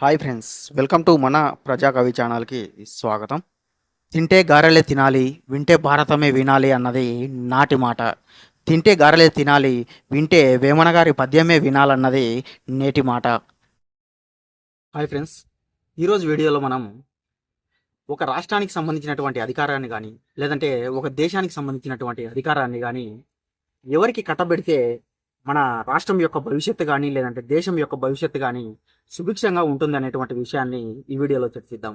Hi friends, welcome to మన ప్రజాకవి ఛానల్కి స్వాగతం. తింటే గారెలే తినాలి, వింటే భారతమే వినాలి అన్నది నాటి మాట. తింటే గారెలే తినాలి, వింటే వేమన గారి పద్యమే వినాలన్నది నేటి మాట. హాయ్ ఫ్రెండ్స్, ఈరోజు వీడియోలో మనం ఒక రాష్ట్రానికి సంబంధించినటువంటి అధికారాన్ని కానీ లేదంటే ఒక దేశానికి సంబంధించినటువంటి అధికారాన్ని కానీ ఎవరికి కట్టబెడితే మన రాష్ట్రం యొక్క భవిష్యత్తు కానీ లేదంటే దేశం యొక్క భవిష్యత్తు కానీ సుభిక్షంగా ఉంటుంది అనేటువంటి విషయాన్ని ఈ వీడియోలో చర్చిద్దాం.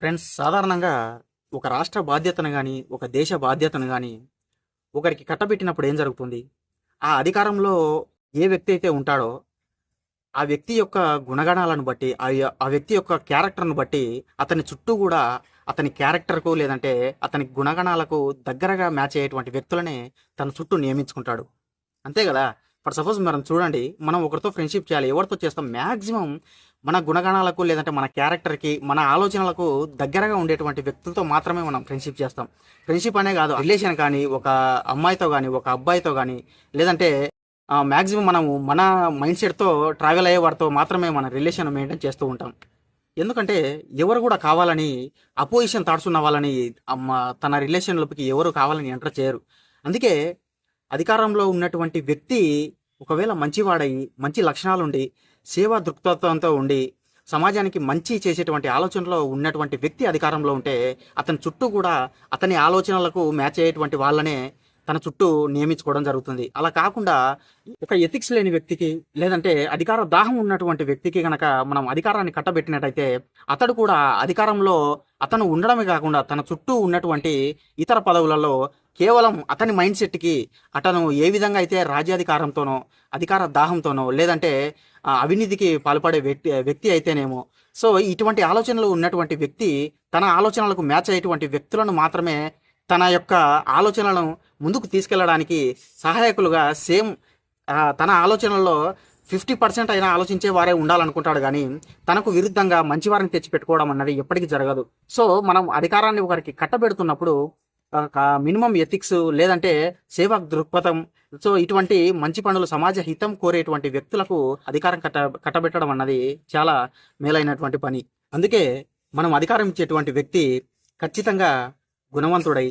ఫ్రెండ్స్, సాధారణంగా ఒక రాష్ట్ర బాధ్యతను కానీ ఒక దేశ బాధ్యతను కానీ ఒకరికి కట్టబెట్టినప్పుడు ఏం జరుగుతుంది? ఆ అధికారంలో ఏ వ్యక్తి అయితే ఉంటాడో ఆ వ్యక్తి యొక్క గుణగణాలను బట్టి ఆ వ్యక్తి యొక్క క్యారెక్టర్ను బట్టి అతని చుట్టూ కూడా అతని క్యారెక్టర్కు లేదంటే అతని గుణగణాలకు దగ్గరగా మ్యాచ్ అయ్యేటువంటి వ్యక్తులనే తన చుట్టూ నియమించుకుంటాడు. అంతే కదా? ఫర్ సపోజ్ మనం చూడండి, మనం ఒకరితో ఫ్రెండ్షిప్ చేయాలి, ఎవరితో చేస్తాం? మ్యాక్సిమం మన గుణగణాలకు లేదంటే మన క్యారెక్టర్కి మన ఆలోచనలకు దగ్గరగా ఉండేటువంటి వ్యక్తులతో మాత్రమే మనం ఫ్రెండ్షిప్ చేస్తాం. ఫ్రెండ్షిప్ అనే కాదు, రిలేషన్ కానీ ఒక అమ్మాయితో కానీ ఒక అబ్బాయితో కానీ లేదంటే మ్యాక్సిమం మనము మన మైండ్ సెట్తో ట్రావెల్ అయ్యే వారితో మాత్రమే మన రిలేషన్ మెయింటైన్ చేస్తూ ఉంటాం. ఎందుకంటే ఎవరు కూడా కావాలని అపోజిషన్ థాట్స్ ఉన్న వాళ్ళని తన రిలేషన్లోకి ఎవరు కావాలని ఎంటర్ చేయరు. అందుకే అధికారంలో ఉన్నటువంటి వ్యక్తి ఒకవేళ మంచివాడై మంచి లక్షణాలుండి సేవా దృక్పథంతో ఉండి సమాజానికి మంచి చేసేటువంటి ఆలోచనలో ఉన్నటువంటి వ్యక్తి అధికారంలో ఉంటే అతని చుట్టూ కూడా అతని ఆలోచనలకు మ్యాచ్ అయ్యేటువంటి వాళ్ళనే తన చుట్టూ నియమించుకోవడం జరుగుతుంది. అలా కాకుండా ఒక ఎథిక్స్ లేని వ్యక్తికి లేదంటే అధికార దాహం ఉన్నటువంటి వ్యక్తికి గనక మనం అధికారాన్ని కట్టబెట్టినట్టయితే అతడు కూడా అధికారంలో అతను ఉండడమే కాకుండా తన చుట్టూ ఉన్నటువంటి ఇతర పదవులలో కేవలం అతని మైండ్ సెట్కి అతను ఏ విధంగా అయితే రాజ్యాధికారంతోనో అధికార దాహంతోనో లేదంటే అవినీతికి పాల్పడే వ్యక్తి అయితేనేమో, సో ఇటువంటి ఆలోచనలు ఉన్నటువంటి వ్యక్తి తన ఆలోచనలకు మ్యాచ్ అయ్యేటువంటి వ్యక్తులను మాత్రమే తన యొక్క ఆలోచనలను ముందుకు తీసుకెళ్లడానికి సహాయకులుగా సేమ్ తన ఆలోచనల్లో 50% అయినా ఆలోచించే వారే ఉండాలనుకుంటాడు, కానీ తనకు విరుద్ధంగా మంచివారిని తెచ్చిపెట్టుకోవడం అన్నది ఎప్పటికీ జరగదు. సో మనం అధికారాన్ని ఒకరికి కట్టబెడుతున్నప్పుడు మినిమం ఎథిక్స్ లేదంటే సేవా దృక్పథం, సో ఇటువంటి మంచి పనులు సమాజ హితం కోరేటువంటి వ్యక్తులకు అధికారం కట్టబెట్టడం అన్నది చాలా మేలైనటువంటి పని. అందుకే మనం అధికారం ఇచ్చేటువంటి వ్యక్తి ఖచ్చితంగా గుణవంతుడై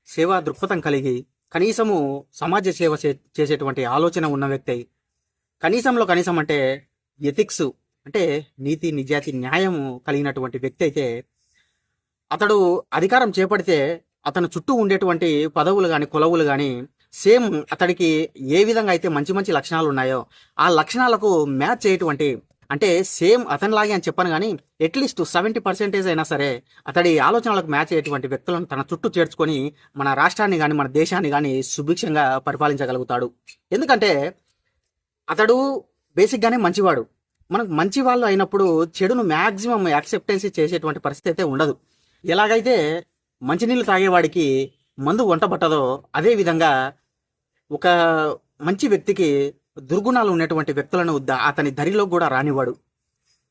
సేవా దృక్పథం కలిగి కనీసము సమాజ సేవ చేసేటువంటి ఆలోచన ఉన్న వ్యక్తి అయి కనీసంలో కనీసం అంటే ఎథిక్స్ అంటే నీతి నిజాతి న్యాయము కలిగినటువంటి వ్యక్తి అయితే అతడు అధికారం చేపడితే అతను చుట్టూ ఉండేటువంటి పదవులు కానీ కులవులు కానీ సేమ్ అతడికి ఏ విధంగా అయితే మంచి మంచి లక్షణాలు ఉన్నాయో ఆ లక్షణాలకు మ్యాచ్ అయ్యేటువంటి, అంటే సేమ్ అతనిలాగే అని చెప్పను కానీ అట్లీస్ట్ 70% అయినా సరే అతడి ఆలోచనలకు మ్యాచ్ అయ్యేటువంటి వ్యక్తులను తన చుట్టూ చేర్చుకొని మన రాష్ట్రాన్ని కానీ మన దేశాన్ని కానీ సుభిక్షంగా పరిపాలించగలుగుతాడు. ఎందుకంటే అతడు బేసిక్గానే మంచివాడు. మనకు మంచి వాళ్ళు అయినప్పుడు చెడును మ్యాక్సిమం యాక్సెప్టెన్సీ చేసేటువంటి పరిస్థితి అయితే ఉండదు. ఎలాగైతే మంచినీళ్ళు తాగేవాడికి మందు వంట పట్టదో అదేవిధంగా ఒక మంచి వ్యక్తికి దుర్గుణాలు ఉన్నటువంటి వ్యక్తులను అతని దరిలో కూడా రానివాడు.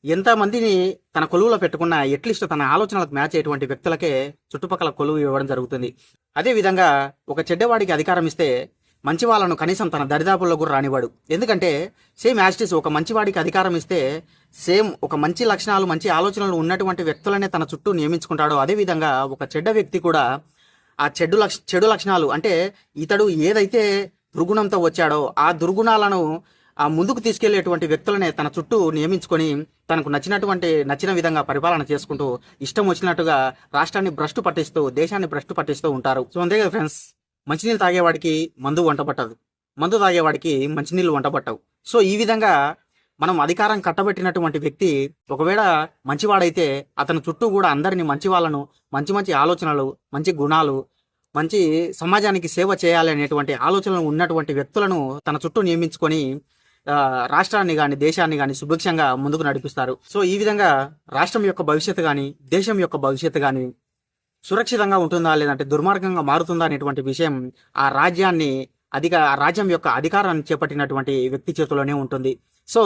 ఎంతమందిని తన కొలువులో పెట్టుకున్న అట్లీస్ట్ తన ఆలోచనలకు మ్యాచ్ అయ్యేటువంటి వ్యక్తులకే చుట్టుపక్కల కొలువు ఇవ్వడం జరుగుతుంది. అదేవిధంగా ఒక చెడ్డవాడికి అధికారం ఇస్తే మంచి వాళ్ళను కనీసం తన దరిదాపుల్లో కూడా రానివాడు. ఎందుకంటే సేమ్ యాస్టిస్ ఒక మంచివాడికి అధికారం ఇస్తే సేమ్ ఒక మంచి లక్షణాలు మంచి ఆలోచనలు ఉన్నటువంటి వ్యక్తులనే తన చుట్టూ నియమించుకుంటాడు. అదేవిధంగా ఒక చెడ్డ వ్యక్తి కూడా ఆ చెడు లక్షణాలు అంటే ఇతడు ఏదైతే దుర్గుణంతో వచ్చాడో ఆ దుర్గుణాలను ముందుకు తీసుకెళ్లేటువంటి వ్యక్తులనే తన చుట్టూ నియమించుకొని తనకు నచ్చిన విధంగా పరిపాలన చేసుకుంటూ ఇష్టం వచ్చినట్టుగా రాష్ట్రాన్ని భ్రష్టు పట్టిస్తూ దేశాన్ని భ్రష్టు పట్టిస్తూ ఉంటారు. సో అంతే కదా ఫ్రెండ్స్, మంచినీళ్ళు తాగేవాడికి మందు వంట పట్టదు, మందు తాగేవాడికి మంచినీళ్ళు వంట పట్టవు. సో ఈ విధంగా మనం అధికారం కట్టబెట్టినటువంటి వ్యక్తి ఒకవేళ మంచివాడైతే అతని చుట్టూ కూడా అందరినీ మంచి వాళ్ళను మంచి మంచి ఆలోచనలు మంచి గుణాలు మంచి సమాజానికి సేవ చేయాలి అనేటువంటి ఆలోచనలు ఉన్నటువంటి వ్యక్తులను తన చుట్టూ నియమించుకొని రాష్ట్రాన్ని కానీ దేశాన్ని కానీ సుభిక్షంగా ముందుకు నడిపిస్తారు. సో ఈ విధంగా రాష్ట్రం యొక్క భవిష్యత్తు కానీ దేశం యొక్క భవిష్యత్తు కానీ సురక్షితంగా ఉంటుందా లేదంటే దుర్మార్గంగా మారుతుందా అనేటువంటి విషయం ఆ రాజ్యం యొక్క అధికారాన్ని చేపట్టినటువంటి వ్యక్తి చేతిలోనే ఉంటుంది. సో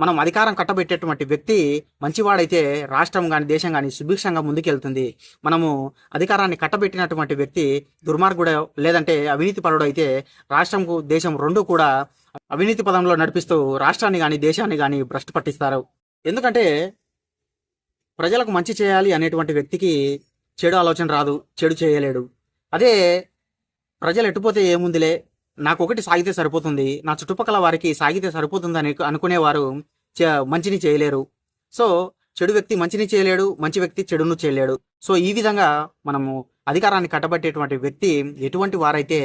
మనం అధికారం కట్టబెట్టేటువంటి వ్యక్తి మంచివాడైతే రాష్ట్రం కానీ దేశం కానీ సుభిక్షంగా ముందుకెళ్తుంది. మనము అధికారాన్ని కట్టబెట్టినటువంటి వ్యక్తి దుర్మార్గుడు లేదంటే అవినీతి పరుడు అయితే రాష్ట్రంకు దేశం రెండు కూడా అవినీతి పదంలో నడిపిస్తూ రాష్ట్రాన్ని కానీ దేశాన్ని కానీ భ్రష్టు పట్టిస్తారు. ఎందుకంటే ప్రజలకు మంచి చేయాలి అనేటువంటి వ్యక్తికి చెడు ఆలోచన రాదు, చెడు చేయలేడు. అదే ప్రజలు ఎట్టుపోతే ఏముందిలే, నాకు ఒకటి సాగితే సరిపోతుంది, నా చుట్టుపక్కల వారికి సాగితే సరిపోతుంది అని అనుకునేవారు మంచిని చేయలేరు. సో చెడు వ్యక్తి మంచిని చేయలేడు, మంచి వ్యక్తి చెడును చేయలేడు. సో ఈ విధంగా మనము అధికారాన్ని కట్టబెట్టేటువంటి వ్యక్తి ఎటువంటి వారైతే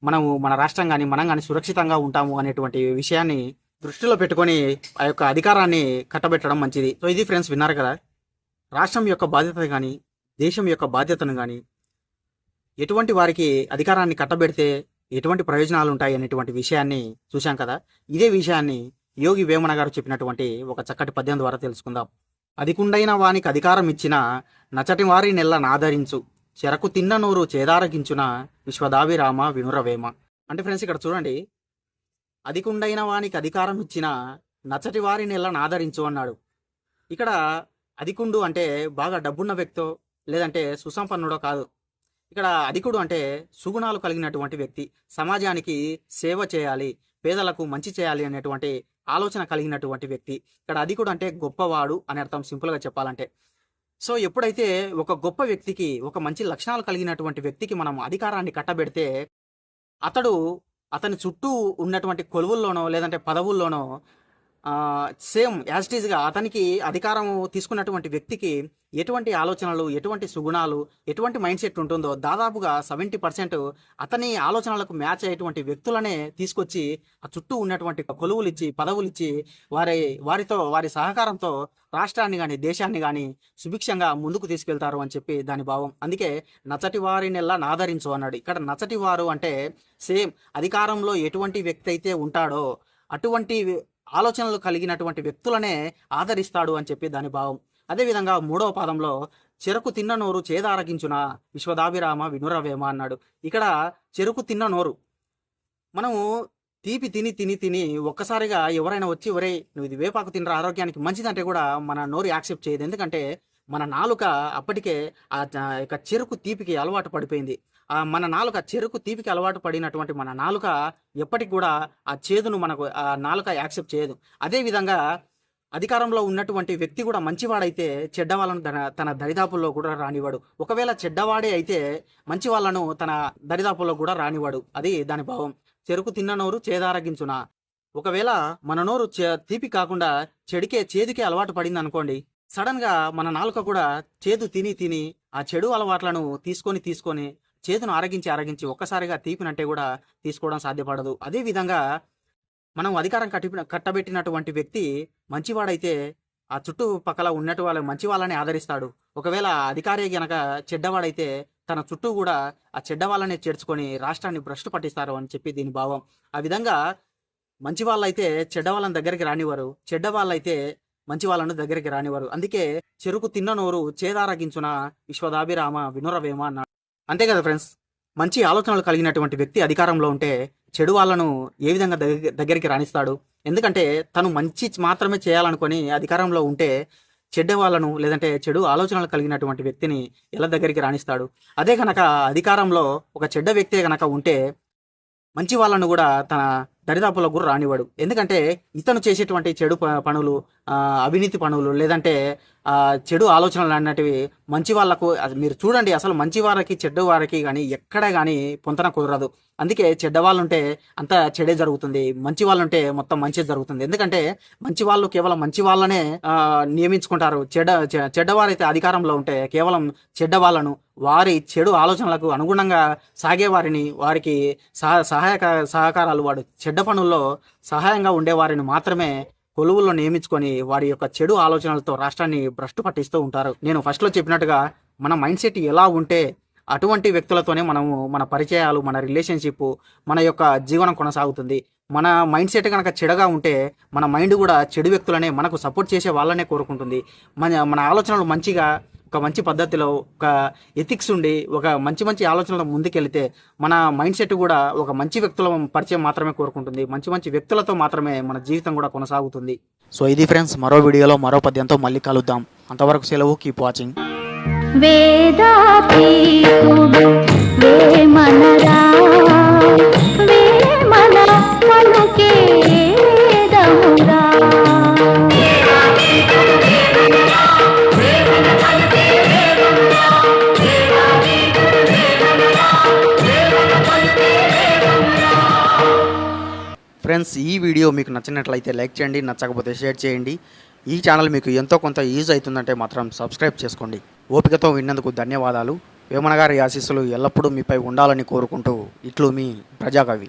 మనము మన రాష్ట్రం కానీ మనం కానీ సురక్షితంగా ఉంటాము అనేటువంటి విషయాన్ని దృష్టిలో పెట్టుకొని ఆ యొక్క అధికారాన్ని కట్టబెట్టడం మంచిది. సో ఇది ఫ్రెండ్స్, విన్నారు కదా, రాష్ట్రం యొక్క బాధ్యత కానీ దేశం యొక్క బాధ్యతను కానీ ఎటువంటి వారికి అధికారాన్ని కట్టబెడితే ఎటువంటి ప్రయోజనాలు ఉంటాయి అనేటువంటి విషయాన్ని చూశాం కదా. ఇదే విషయాన్ని యోగి వేమన గారు చెప్పినటువంటి ఒక చక్కటి పద్యం ద్వారా తెలుసుకుందాం. అధికుండైన వానికి అధికారం ఇచ్చిన నచటి వారి నెల్ల నాదరించు, చెరకు తిన్న నోరు చేదారగించున విశ్వదాభిరామ వినురవేమ. అంటే ఫ్రెండ్స్ ఇక్కడ చూడండి, అధికుండైన వానికి అధికారం ఇచ్చిన నచ్చటి వారి నెల నాదరించు అన్నాడు. ఇక్కడ అధికుండు అంటే బాగా డబ్బున్న వ్యక్తో లేదంటే సుసంపన్నుడో కాదు. ఇక్కడ అధికుడు అంటే సుగుణాలు కలిగినటువంటి వ్యక్తి, సమాజానికి సేవ చేయాలి, పేదలకు మంచి చేయాలి అనేటువంటి ఆలోచన కలిగినటువంటి వ్యక్తి. ఇక్కడ అధికుడు అంటే గొప్పవాడు అని అర్థం, సింపుల్గా చెప్పాలంటే. సో ఎప్పుడైతే ఒక గొప్ప వ్యక్తికి, ఒక మంచి లక్షణాలు కలిగినటువంటి వ్యక్తికి మనం అధికారాన్ని కట్టబెడితే అతని చుట్టూ ఉన్నటువంటి కొలువుల్లోనో లేదంటే పదవుల్లోనో సేమ్ యాజ్ ఇట్ ఈజ్గా అతనికి అధికారం తీసుకున్నటువంటి వ్యక్తికి ఎటువంటి ఆలోచనలు, ఎటువంటి సుగుణాలు, ఎటువంటి మైండ్ సెట్ ఉంటుందో దాదాపుగా 70% అతని ఆలోచనలకు మ్యాచ్ అయ్యేటువంటి వ్యక్తులనే తీసుకొచ్చి ఆ చుట్టూ ఉన్నటువంటి కొలువులు ఇచ్చి, పదవులు ఇచ్చి వారి సహకారంతో రాష్ట్రాన్ని కానీ దేశాన్ని కానీ సుభిక్షంగా ముందుకు తీసుకెళ్తారు అని చెప్పి దాని భావం. అందుకే నచ్చటి వారినెల్లా నాదరించు అన్నాడు. ఇక్కడ నచ్చటి వారు అంటే సేమ్ అధికారంలో ఎటువంటి వ్యక్తి అయితే ఉంటాడో అటువంటి ఆలోచనలు కలిగినటువంటి వ్యక్తులనే ఆదరిస్తాడు అని చెప్పి దాని భావం. అదేవిధంగా 3వ పాదంలో చెరకు తిన్న నోరు చేదారగించున విశ్వదాభిరామ వినురవేమ అన్నాడు. ఇక్కడ చెరుకు తిన్న నోరు, మనము తీపి తిని తిని తిని ఒక్కసారిగా ఎవరైనా వచ్చి ఒరే నువ్వు ఇది వేపాకు తినరా ఆరోగ్యానికి మంచిదంటే కూడా మన నోరు యాక్సెప్ట్ చేయదు. ఎందుకంటే మన నాలుక అప్పటికే ఆ యొక్క చెరుకు తీపికి అలవాటు పడిపోయింది. మన నాలుక చెరుకు తీపికి అలవాటు పడినటువంటి మన నాలుక ఎప్పటికి కూడా ఆ చేదును మనకు ఆ నాలుక యాక్సెప్ట్ చేయదు. అదేవిధంగా అధికారంలో ఉన్నటువంటి వ్యక్తి కూడా మంచివాడైతే చెడ్డ వాళ్ళను తన దరిదాపుల్లో కూడా రానివాడు. ఒకవేళ చెడ్డవాడే అయితే మంచి వాళ్ళను తన దరిదాపుల్లో కూడా రానివాడు. అది దాని భావం. చెరుకు తిన్న నోరు చేదారగించున. ఒకవేళ మన నోరు తీపి కాకుండా చేదుకే అలవాటు పడింది అనుకోండి, సడన్ గా మన నాలుక కూడా చేదు తిని తిని ఆ చెడు అలవాట్లను తీసుకొని చేదును ఆరగించి ఒక్కసారిగా తీపినంటే కూడా తీసుకోవడం సాధ్యపడదు. అదే విధంగా మనం అధికారం కట్టబెట్టినటువంటి వ్యక్తి మంచివాడైతే ఆ చుట్టుపక్కల ఉన్నట్టు వాళ్ళ మంచి వాళ్ళని ఆదరిస్తాడు. ఒకవేళ అధికారి గనక చెడ్డవాడైతే తన చుట్టూ కూడా ఆ చెడ్డ వాళ్ళని చేర్చుకొని రాష్ట్రాన్ని భ్రష్టు పట్టిస్తారు అని చెప్పి దీని భావం. ఆ విధంగా మంచి వాళ్ళైతే చెడ్డ వాళ్ళని దగ్గరికి రానివారు, చెడ్డ వాళ్ళైతే మంచి వాళ్ళను దగ్గరికి రానివారు. అందుకే చెరుకు తిన్న నోరు చేదారగించున విశ్వదాభిరామ వినురవేమ అన్నాడు. అంతే కదా ఫ్రెండ్స్, మంచి ఆలోచనలు కలిగినటువంటి వ్యక్తి అధికారంలో ఉంటే చెడు వాళ్ళను ఏ విధంగా దగ్గరికి రాణిస్తాడు? ఎందుకంటే తను మంచి మాత్రమే చేయాలనుకొని అధికారంలో ఉంటే చెడ్డ వాళ్ళను లేదంటే చెడు ఆలోచనలు కలిగినటువంటి వ్యక్తిని ఎలా దగ్గరికి రాణిస్తాడు? అదే కనుక అధికారంలో ఒక చెడ్డ వ్యక్తే కనుక ఉంటే మంచి వాళ్ళను కూడా తన దరిదాపులకు కూడా రానివాడు. ఎందుకంటే ఇతను చేసేటువంటి చెడు పనులు, అవినీతి పనులు లేదంటే చెడు ఆలోచనలు అన్నటివి మంచి వాళ్ళకు మీరు చూడండి, అసలు మంచి వారికి చెడ్డ వారికి కానీ ఎక్కడ కానీ పొంతన కుదరదు. అందుకే చెడ్డ వాళ్ళు ఉంటే అంత చెడే జరుగుతుంది, మంచి వాళ్ళు ఉంటే మొత్తం మంచి జరుగుతుంది. ఎందుకంటే మంచి వాళ్ళు కేవలం మంచి వాళ్ళనే నియమించుకుంటారు. చెడ్డవారైతే అధికారంలో ఉంటే కేవలం చెడ్డ వాళ్ళను, వారి చెడు ఆలోచనలకు అనుగుణంగా సాగే వారికి సహకారాలు, వాడు చెడ్డ పనుల్లో సహాయంగా ఉండేవారిని మాత్రమే కొలువుల్లో నియమించుకొని వారి యొక్క చెడు ఆలోచనలతో రాష్ట్రాన్ని భ్రష్టు పట్టిస్తూ ఉంటారు. నేను ఫస్ట్లో చెప్పినట్టుగా మన మైండ్ సెట్ ఎలా ఉంటే అటువంటి వ్యక్తులతోనే మనము మన పరిచయాలు, మన రిలేషన్షిప్, మన యొక్క జీవనం కొనసాగుతుంది. మన మైండ్ సెట్ కనుక చెడుగా ఉంటే మన మైండ్ కూడా చెడు వ్యక్తులనే, మనకు సపోర్ట్ చేసే వాళ్ళనే కోరుకుంటుంది. మన ఆలోచనలు మంచిగా ఒక మంచి పద్ధతిలో ఒక ఎథిక్స్ ఉండి ఒక మంచి ఆలోచనలు ముందుకెళ్తే మన మైండ్ సెట్ కూడా ఒక మంచి వ్యక్తుల పరిచయం మాత్రమే కోరుకుంటుంది. మంచి వ్యక్తులతో మాత్రమే మన జీవితం కూడా కొనసాగుతుంది. సో ఇది ఫ్రెండ్స్, మరో వీడియోలో మరో పద్యంతో మళ్ళీ కలుద్దాం. అంతవరకు సెలవు. Keep watching. వేదాతీతుడు ఫ్రెండ్స్, ఈ వీడియో మీకు నచ్చినట్లయితే లైక్ చేయండి, నచ్చకపోతే షేర్ చేయండి. ఈ ఛానల్ మీకు ఎంతో కొంత యూజ్ అవుతుందంటే మాత్రం సబ్స్క్రైబ్ చేసుకోండి. ఓపికతో విన్నందుకు ధన్యవాదాలు. వేమన గారి ఆశీస్సులు ఎల్లప్పుడూ మీపై ఉండాలని కోరుకుంటూ ఇట్లు మీ ప్రజాకవి.